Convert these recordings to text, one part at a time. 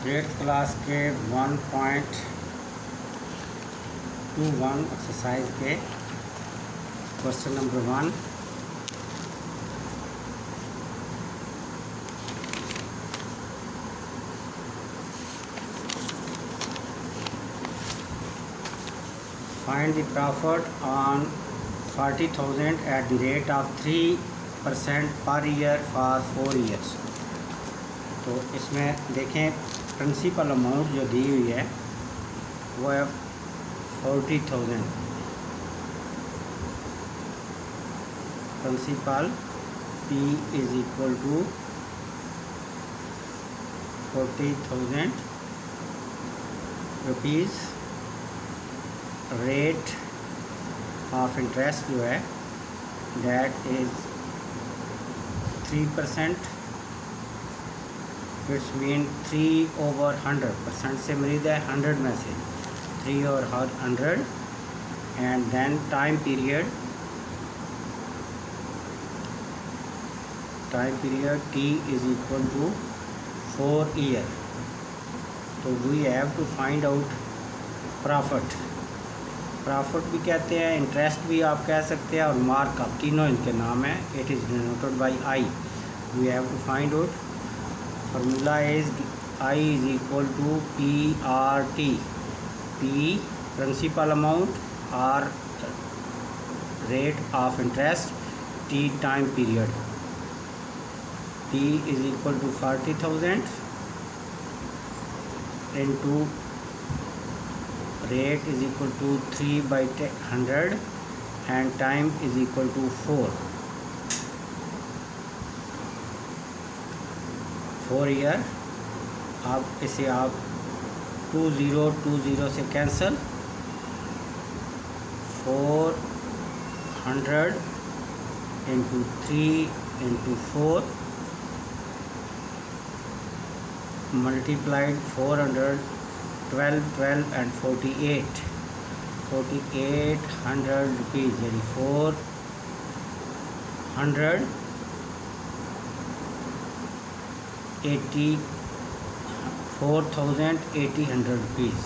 8th class के 1.21 exercise के question number 1 find the profit on 40,000 at the rate of 3% per year for 4 years। तो इसमें देखें principal amount जो दी हुई है वो है 40,000। Principal P is equal to 40,000 rupees. Rate of interest जो है दैट इज़ 3%। It's mean 3/100%। से मरीद है 100 में से 3/100। And then time period T is equal to 4 year. तो we have to find out profit भी कहते हैं, इंटरेस्ट भी आप कह सकते हैं, और मार्कअप, तीनों इनके नाम है। It is denoted by I. We have to find out. Formula is I is equal to PRT। P principal amount, R rate of interest, T time period. P is equal to 40,000 into rate is equal to 3/100 and time is equal to 4 year. अब इसे आप 2020 से cancel, 400 into 3 into 4 multiplied 400 12 and 4800 rupees, यानी 4,800 rupees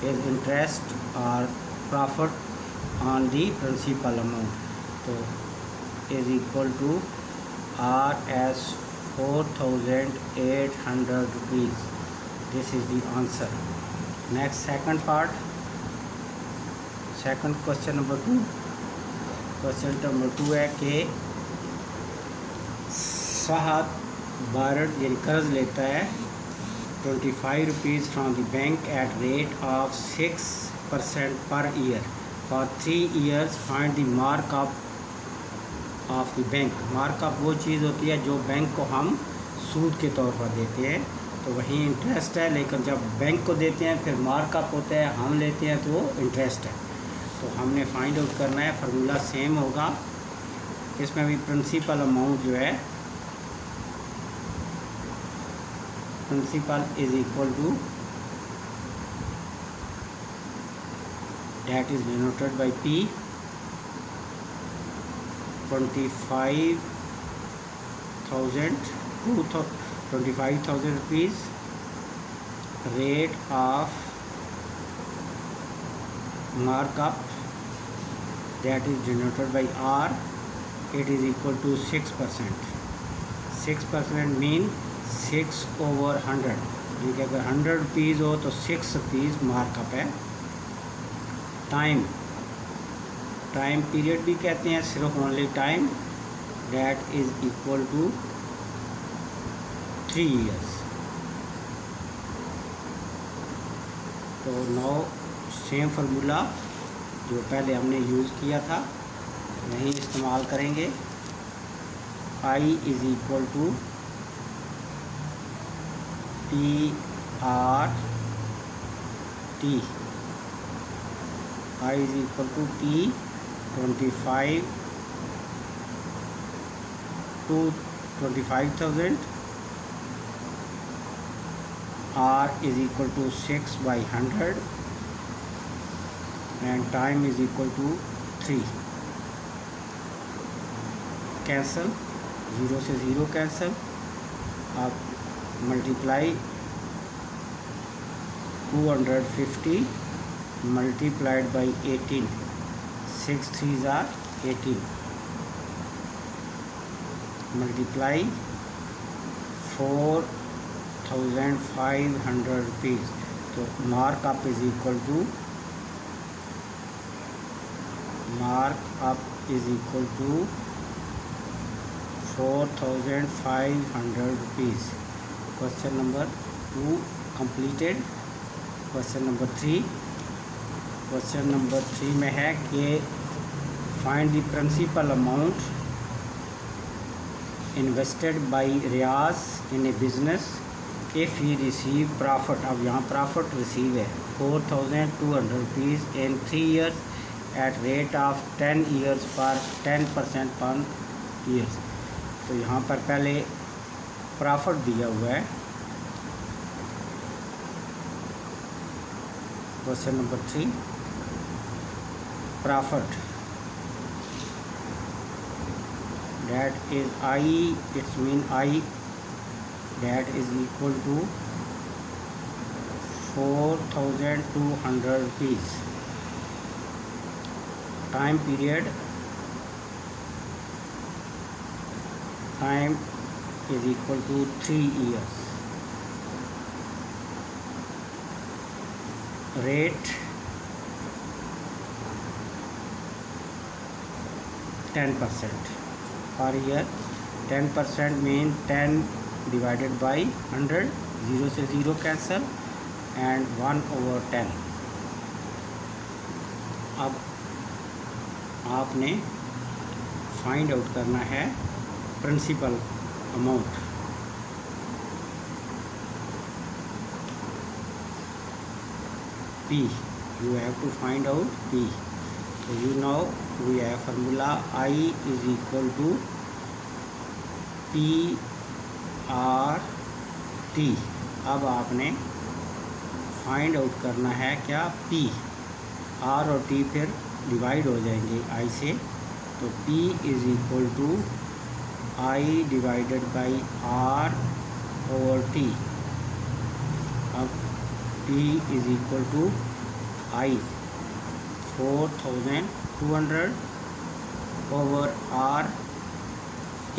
is interest और profit on the principal amount. तो is equal to RS 4,800 rupees. This is the answer. Next second part, second question number 2। Question number 2 है कि साहब बारड यानी कर्ज लेता है 25 rupees from the bank at rate of 6% per year for 3 years. Find the markup of the bank. Markup वो चीज़ होती है जो बैंक को हम सूद के तौर पर देते हैं, तो वही इंटरेस्ट है। लेकिन जब बैंक को देते हैं फिर मार्कअप होता है, हम लेते हैं तो वो इंटरेस्ट है। तो हमने फाइंड आउट करना है। फार्मूला सेम होगा, इसमें भी प्रिंसिपल अमाउंट जो है principal is equal to that is denoted by P 25,000 rupees. Rate of markup that is denoted by R। It is equal to 6%। 6% mean 6/100। यानी कि अगर 100 रुपीज़ हो तो 6 रुपीज़ मार्कअप है। टाइम पीरियड भी कहते हैं सिर्फ only time, that is equal to 3 years. तो नाउ सेम फार्मूला जो पहले हमने यूज़ किया था वही इस्तेमाल करेंगे। I is equal to PRT। I is equal to P 25,000। R is equal to 6/100 and time is equal to 3। Cancel, 0 से 0 कैंसल। अब multiply 250 multiplied by 18, 6 3s are 18, multiply 4500 rupees. तो markup is equal to 4500 rupees. Question number 2 completed. Question number 3. Question number 3 में है कि find the principal amount invested by Riaz in a business if he receive profit. अब यहाँ profit receive है 4200 rupees in 3 years at rate of 10 years पर 10% per years. तो यहाँ पर पहले प्रॉफिट दिया हुआ है. Question number 3 profit that is I, it's mean I that is equal to 4200 rupees. Time period, time is equal to 3 years. Rate 10% per year. 10% mean 10 divided by 100, 0 से 0 cancel and 1/10. अब आपने फाइंड आउट करना है principal amount. P, you have to find out P. So you know we have formula I is equal to PRT. अब आपने find out करना है क्या P. R और T फिर डिवाइड हो जाएंगे I से. तो P is equal to I divided by R over T. अब P is equal to I 4200 over R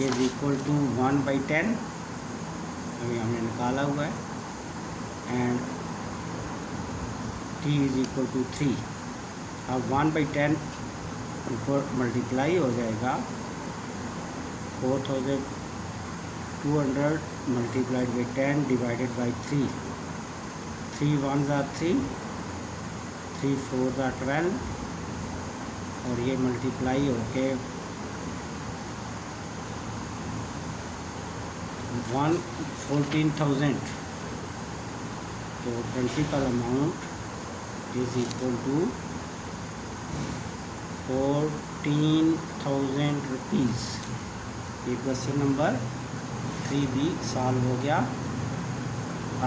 is equal to 1/10. अभी हमने निकाला हुआ है. And T is equal to 3. अब 1/10 ऊपर मल्टीप्लाई हो जाएगा. 4200 multiplied by 10 divided by 3. 3 1s are 3, 3 4s are 12 और ये मल्टीप्लाई होके 14,000. तो principal amount is equal to 14,000 rupees. ये क्वेश्चन नंबर 3 भी सॉल्व हो गया.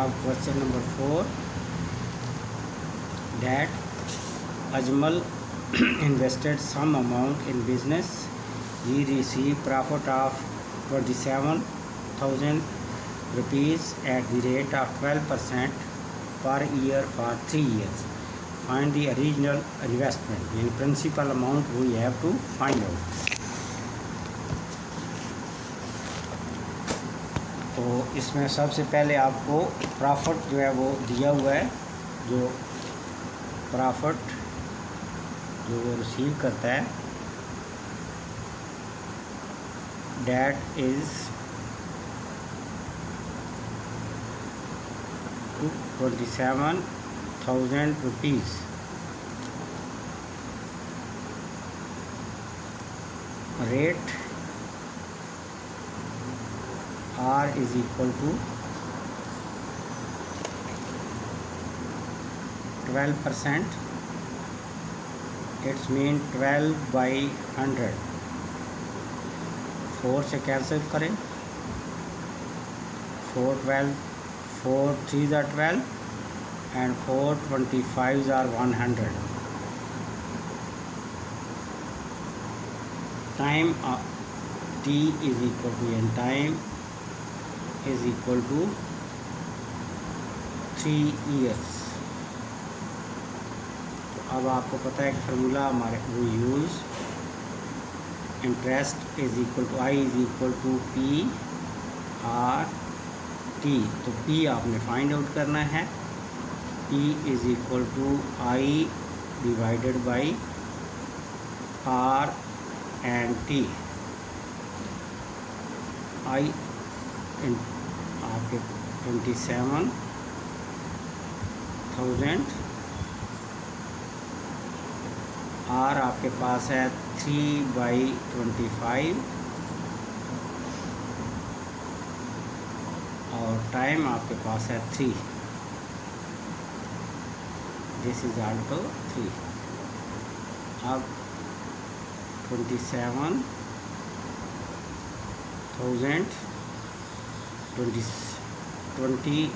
अब question number 4 that Ajmal invested some amount in business. He received profit of 27,000 rupees at the rate of 12% per year for 3 years. Find the original investment. In principal amount we have to find out. तो इसमें सबसे पहले आपको profit जो है वो दिया हुआ है. जो प्रॉफिट जो वो रिसीव करता है that is 27,000 rupees. Rate R is equal to 12%. It's mean 12/100. 4 से कैंसिल करें. 4 3s are 12 and 4 25s are 100. Time T is equal to n. Time is equal to 3 years. अब आपको पता है कि फार्मूला हमारे वो use interest is equal to I is equal to P R T. तो पी आपने फाइंड आउट करना है, P is equal to I divided by R and T. I आपके 27,000 आर आपके पास है 3/25 और टाइम आपके पास है 3। This is also 3। अब 27,000 25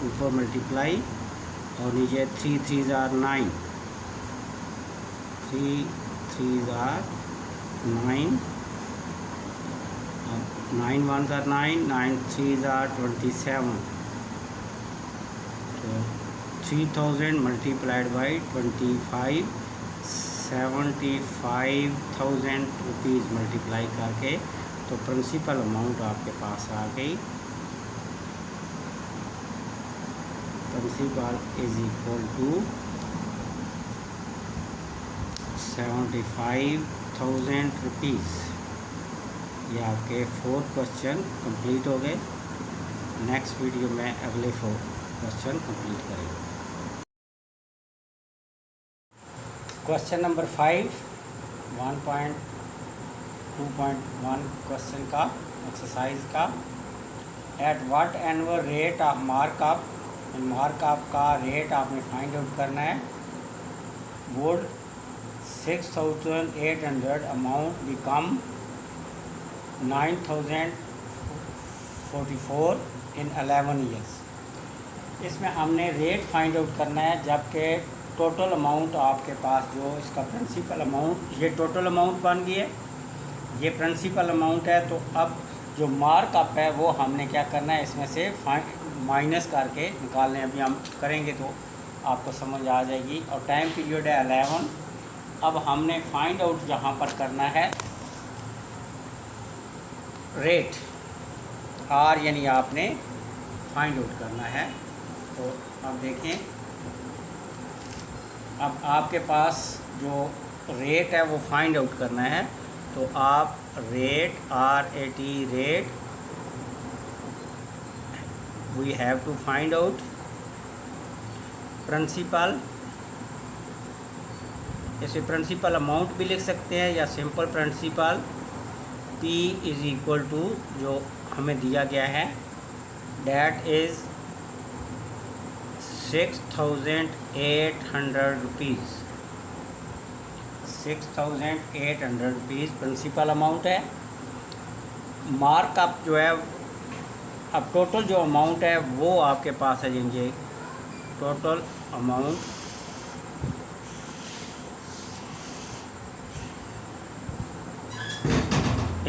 ऊपर मल्टीप्लाई और नीचे 3 3s are 9, 3 3s are 9, 9 1s are 9, 9 3s are 27। तो 3,000 मल्टीप्लाइड बाई 25, 75,000 रुपीज़ मल्टीप्लाई करके तो प्रिंसिपल अमाउंट आपके पास आ गई। Principal is equal to 75,000 rupees. ये आपके 4 क्वेश्चन कंप्लीट हो गए। नेक्स्ट वीडियो में अगले 4 क्वेश्चन कंप्लीट करेंगे। क्वेश्चन नंबर 5 1.2.1 क्वेश्चन का एक्सरसाइज का, at what annual rate of markup, markup का रेट आपने फाइंड आउट करना है। Would 6,800 amount become 9,044 in 11 years. इसमें हमने रेट फाइंड आउट करना है, जबकि टोटल अमाउंट आपके पास जो इसका प्रिंसिपल अमाउंट, ये टोटल अमाउंट बन गई है, ये प्रिंसिपल अमाउंट है। तो अब जो मार्कअप है वो हमने क्या करना है, इसमें से माइनस करके निकालने अभी हम करेंगे तो आपको समझ आ जाएगी। और टाइम पीरियड है 11। अब हमने फाइंड आउट यहाँ पर करना है रेट, आर यानी आपने फाइंड आउट करना है। तो अब देखें, अब आपके पास जो रेट है वो फाइंड आउट करना है। तो आप rate RAT rate we have to find out principal, इसे प्रिंसिपल अमाउंट भी लिख सकते हैं या simple principal. P is equal to जो हमें दिया गया है that is 6,800 rupees. 6,800 rupees principal amount है। मार्कअप जो है, अब टोटल जो अमाउंट है वो आपके पास है जी, total amount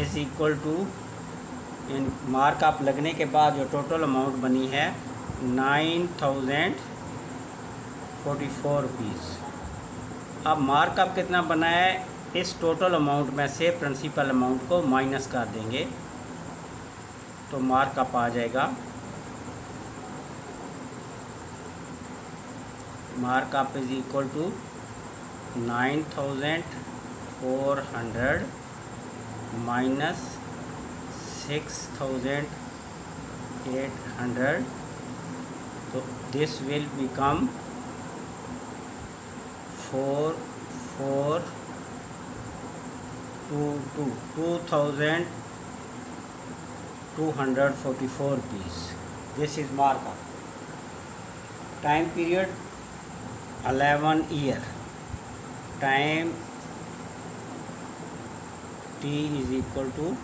is equal to, इन मार्कअप लगने के बाद जो टोटल अमाउंट बनी है 9,044 रुपीज़। अब मार्कअप कितना बना है, इस टोटल अमाउंट में से प्रिंसिपल अमाउंट को माइनस कर देंगे तो मार्कअप आ जाएगा, markup is equal to 9,400 minus 6,800। तो this will become 2,244 rupees. This is markup. Time period 11 year. Time T is equal to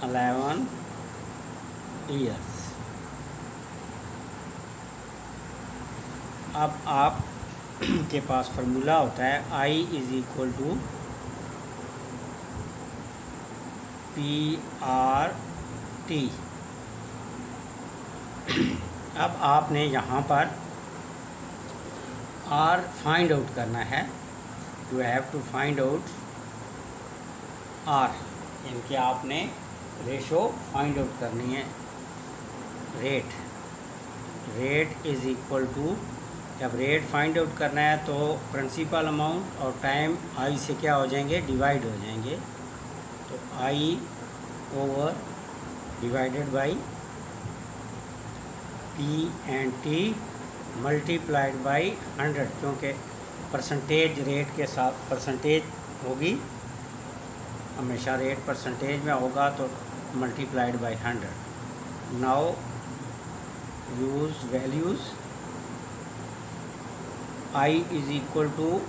11 years. अब आप के पास फार्मूला होता है I is equal to PRT। अब आपने यहाँ पर आर फाइंड आउट करना है। You have to find out R, इनके आपने रेशो फाइंड आउट करनी है। रेट इज़ इक्वल टू, जब रेट फाइंड आउट करना है तो प्रिंसिपल अमाउंट और टाइम आई से क्या हो जाएंगे, डिवाइड हो जाएंगे। तो I over divided by P and T multiplied by 100, क्योंकि परसेंटेज रेट के साथ परसेंटेज होगी, हमेशा रेट परसेंटेज में होगा, तो multiplied by 100। Now use values, I is equal to,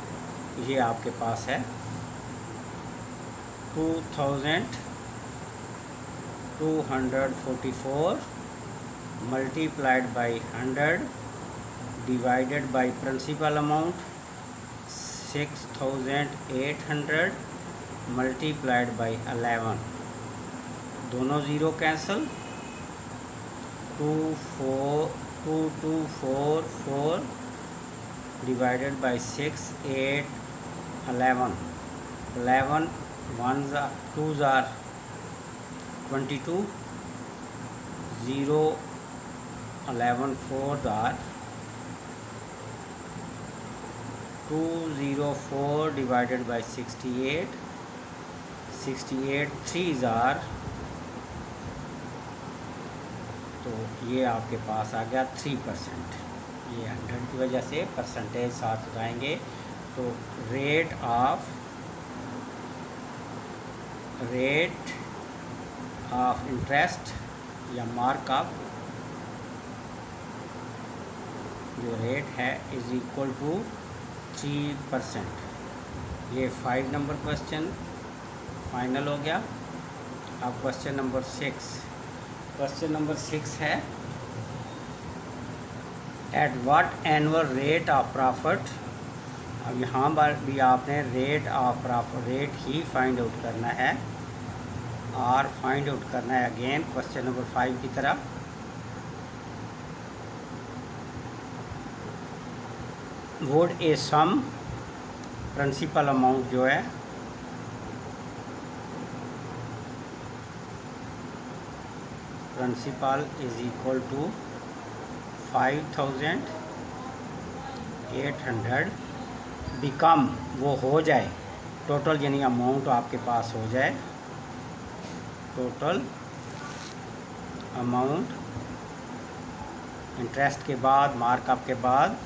ये आपके पास है 2244 multiplied by 100 divided by principal amount 6800 multiplied by 11। दोनों zero cancel, 2244 divided by 6 8 11 11 1s are 2s are 22 0 11 4s are 204 divided by 68 3s are, तो ये आपके पास आ गया 3%। ये 100 की वजह से परसेंटेज साथ लगाएंगे, तो रेट ऑफ इंटरेस्ट या मार्कअप जो रेट है इज़ इक्वल टू 3%। ये 5 नंबर क्वेश्चन फाइनल हो गया। अब क्वेश्चन नंबर 6 है, at what annual rate of profit. अब यहाँ पर भी आपने rate of profit, rate he find out करना है, आर फाइंड आउट करना है अगेन क्वेश्चन नंबर 5 की तरह। Would a sum, principal amount जो है principal is equal to 5800 become, वो हो जाए टोटल, यानी अमाउंट आपके पास हो जाए टोटल अमाउंट इंटरेस्ट के बाद मार्कअप के बाद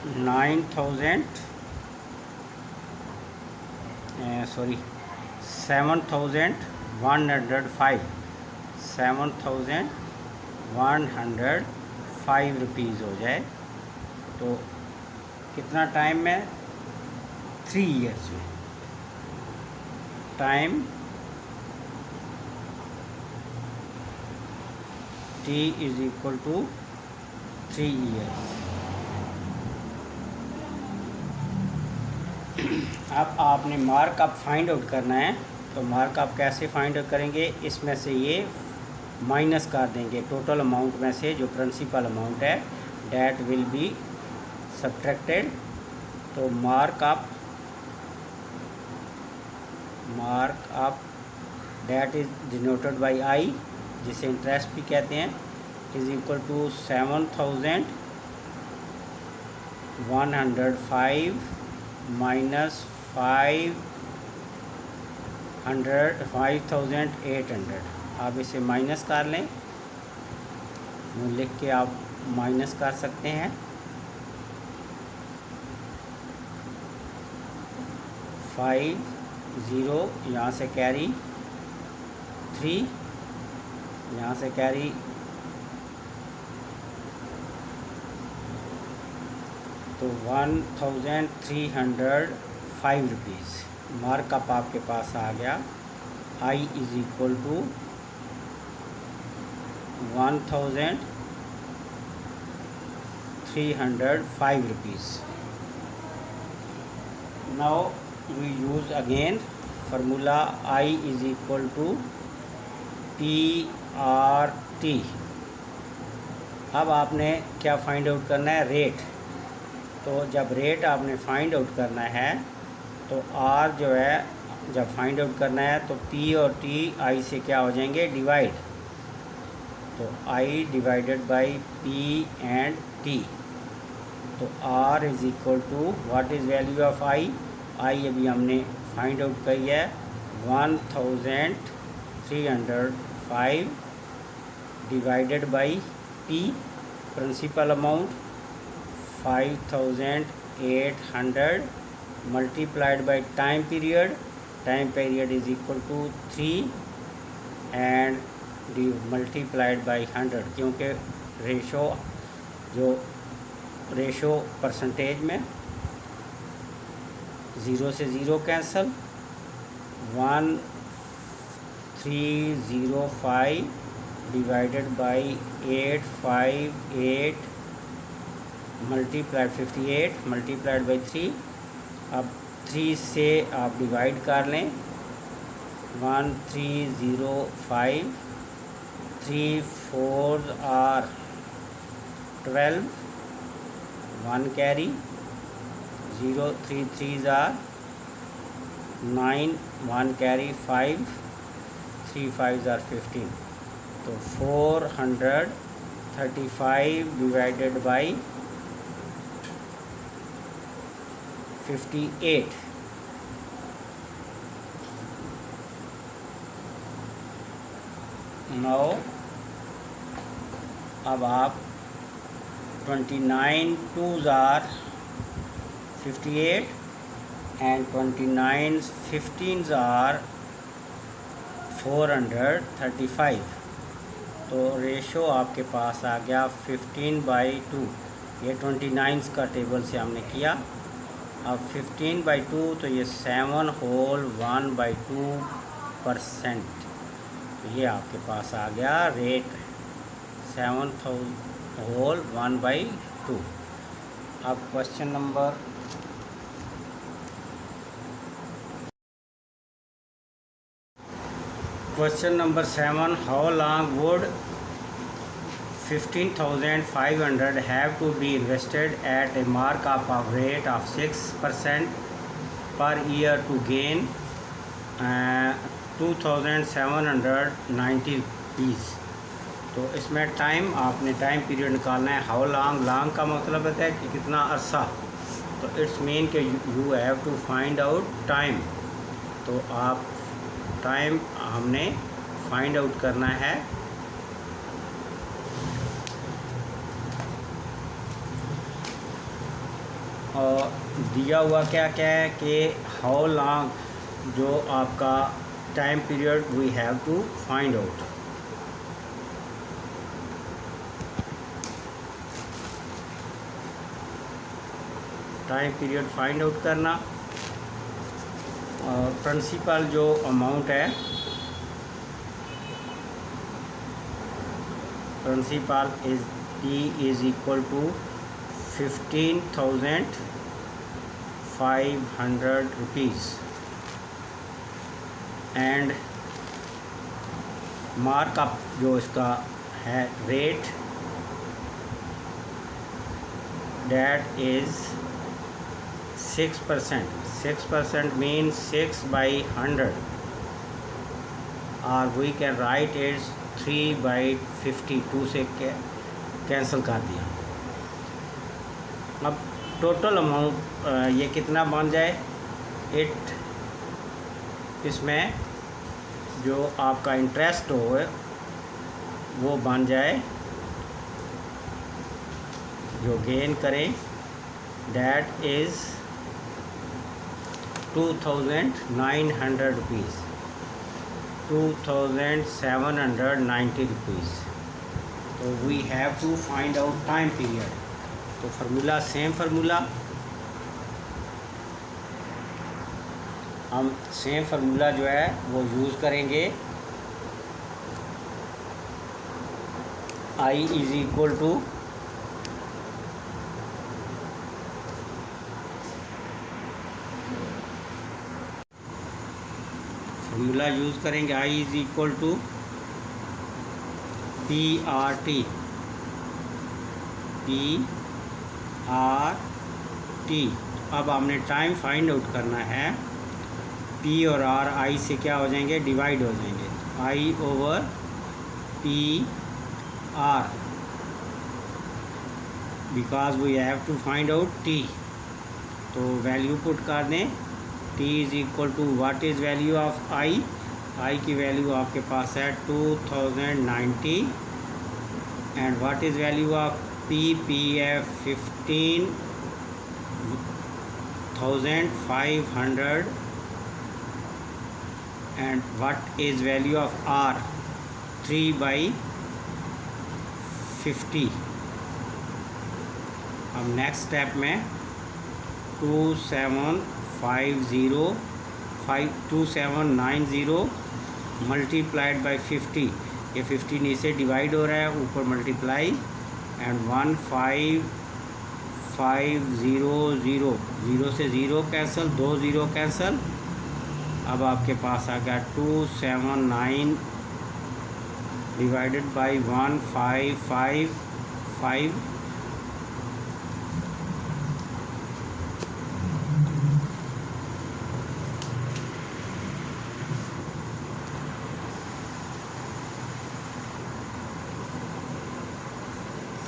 7,105 रुपीज़ हो जाए। तो कितना टाइम में, 3 ईयर्स में। Time T is equal to 3 years. अब आपने मार्कअप फाइंड आउट करना है, तो मार्कअप कैसे फाइंड आउट करेंगे, इसमें से ये माइनस कर देंगे टोटल अमाउंट में से, जो प्रिंसिपल अमाउंट है डेट विल बी सब्ट्रैक्टेड। तो markup that is denoted by I, जिसे इंटरेस्ट भी कहते हैं, इज इक्वल टू 7,105 माइनस 5,800। आप इसे माइनस कर लें, लिख के आप माइनस कर सकते हैं। 5 0 यहाँ से कैरी 3, यहाँ से कैरी तो 1,305 रुपीज़ मार्कअप आपके पास आ गया। I is equal to 1,305 rupees. Now we use again formula I is equal to PRT, अब आपने क्या फाइंड आउट करना है, रेट। तो जब रेट आपने फाइंड आउट करना है तो आर जो है जब फाइंड आउट करना है तो पी और टी आई से क्या हो जाएंगे, डिवाइड। तो I divided by P and T. तो R is equal to what is value of I अभी हमने फाइंड आउट करी है 1305 डिवाइडेड बाई P principal amount 5800 multiplied by time period is equal to 3 and multiplied by 100, क्योंकि ratio percentage में 0 से 0 cancel, 1305 divided by 858 multiplied 58 multiplied by 3। अब 3 से आप डिवाइड कर लें, 1305 3 4 are 12, 1 carry, 0 3 3s are 9, 1 carry 5, 3 5s are 15। तो 435 डिवाइडेड बाई 58। नौ अब आप 29 2s are 58 and 29 15s are 435। तो रेशो आपके पास आ गया 15/2। ये 29 का टेबल से हमने किया। अब 15/2 तो ये 7 होल 1/2%। तो ये आपके पास आ गया रेट 7 होल 1/2। अब question number 7, how long would 15,500 have to be invested at a markup of rate of 6% per year to gain 2,790 rupees। तो इसमें आपने टाइम पीरियड निकालना है। हाउ लॉन्ग का मतलब होता है कि कितना अरसा। तो इट्स मीन कि you have to find out time. तो आप टाइम हमने फाइंड आउट करना है। और दिया हुआ क्या है कि हाउ लॉन्ग जो आपका time period we have to find out. Time period find out करना। और प्रिंसिपल जो अमाउंट है, principal is equal to 15,500 rupees and markup जो इसका है rate that is 6%. 6% means 6/100, or we can write it 3/52 से कैंसिल कर दिया। अब टोटल अमाउंट ये कितना बन जाए, इसमें जो आपका इंटरेस्ट हो वो बन जाए, जो गेन करें that is 2,900 रुपीज़, 2,790 रुपीज़। तो we have to find out time period. तो फार्मूला सेम फार्मूला, हम सेम फार्मूला जो है वो यूज़ करेंगे। I is equal to formula use करेंगे। I is equal to PRT P-R-T। अब आपने टाइम फाइंड आउट करना है। P और R I से क्या हो जाएंगे, डिवाइड हो जाएंगे। I over P-R, because we have to find out T। तो वैल्यू पुट कर दें। T is equal to what is value of I की वैल्यू आपके पास है 2090। And what is value of P है 15,500। And what is value of R 3/50। अब next step में 2790 मल्टीप्लाइड बाई 50। ये 50 नीचे डिवाइड हो रहा है, ऊपर मल्टीप्लाई। एंड 15500, 0 से 0 कैंसिल, 2 0 कैंसिल। अब आपके पास आ गया 279 divided by 1555।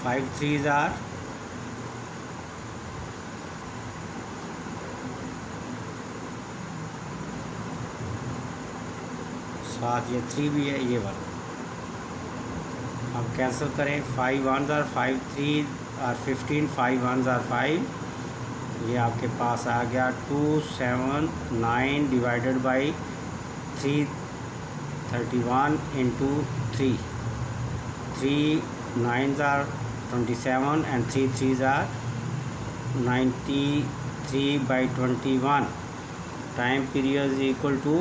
Five threes are 7, ये 3 भी है, ये वाला। अब कैंसिल करें। 5 1s are 5, 3 are 15, 5 1s are 5। ये आपके पास आ गया 279 divided by 331 into 3। 3 9s are 27 and 3 3s are 93/21। Time period is equal to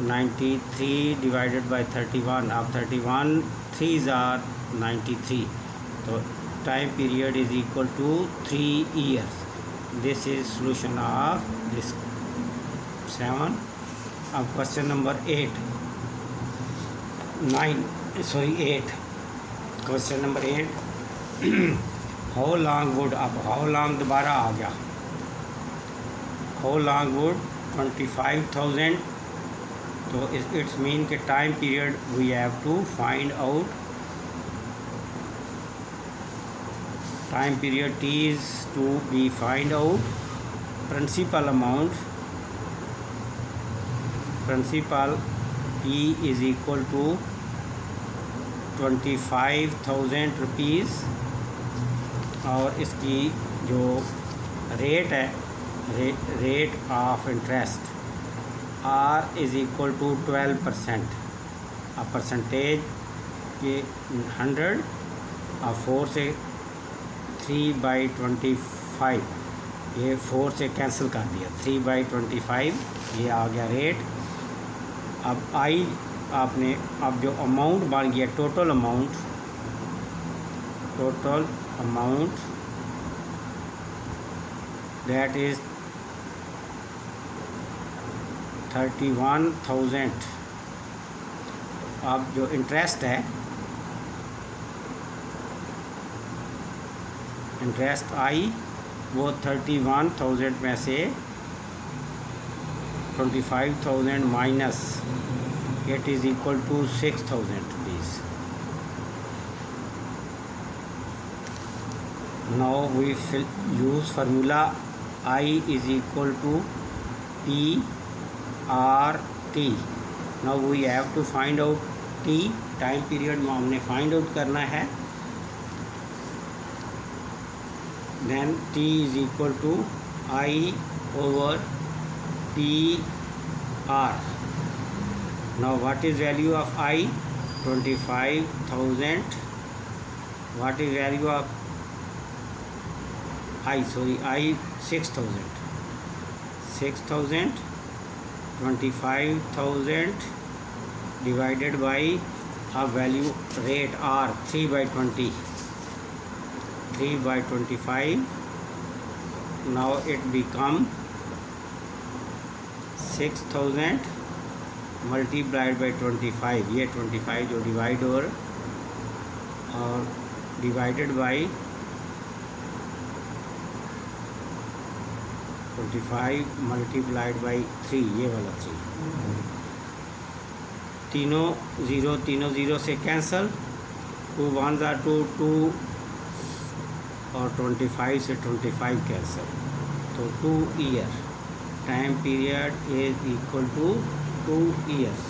93 divided by 31। अब 31 3s आर 93, तो time period is equal to 3 years। This is solution of this 7। अब question number 8 question number 8 how long would, अब how long दोबारा आ गया। How long would 25,000, तो it's mean के time period we have to find out. Time period T is to be find out. Principal amount, principal P is equal to 25,000 rupees. और इसकी जो rate है, rate of interest R is equal to 12%। अब percentage ये 100, और 4 से 3/25, ये 4 से कैंसिल कर दिया, 3/25 ये आ गया रेट। अब I आपने, अब जो अमाउंट बन गया, टोटल अमाउंट दैट इज़ 31,000। अब जो इंटरेस्ट है, इंटरेस्ट I वो 31,000 में से 25,000 minus, it is equal to 6,000 rupees. Now we use formula I is equal to P/R/T. Now we have to find out T, time period में हमने find out करना है। Then T is equal to I over P/R. Now what is value of I? 25,000. What is value of I? 6,000. 6,000. 25,000 divided by a value rate R 3/20. 3/25. Now it become 6,000 multiplied by 25। ये 25 जो divide और divided by 25 multiplied by 3, ये वाला 3, तीनों zero से cancel, 2 1 2 2 और 25 से 25 cancel, तो 2 year, time period is equal to 2 years.